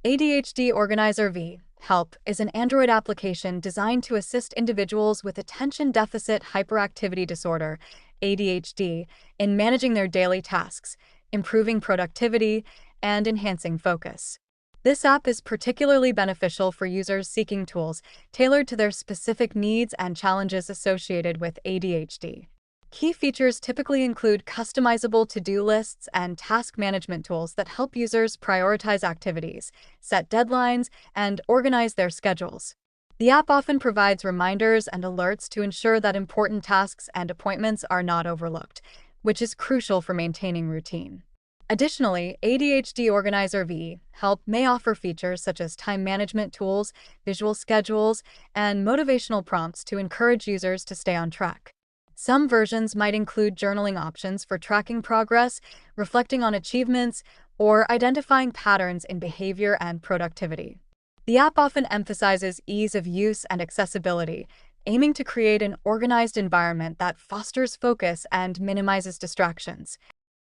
ADHD Organizer Help is an Android application designed to assist individuals with attention deficit hyperactivity disorder, ADHD, in managing their daily tasks, improving productivity, and enhancing focus. This app is particularly beneficial for users seeking tools tailored to their specific needs and challenges associated with ADHD. Key features typically include customizable to-do lists and task management tools that help users prioritize activities, set deadlines, and organize their schedules. The app often provides reminders and alerts to ensure that important tasks and appointments are not overlooked, which is crucial for maintaining routine. Additionally, ADHD Organizer Help may offer features such as time management tools, visual schedules, and motivational prompts to encourage users to stay on track. Some versions might include journaling options for tracking progress, reflecting on achievements, or identifying patterns in behavior and productivity. The app often emphasizes ease of use and accessibility, aiming to create an organized environment that fosters focus and minimizes distractions.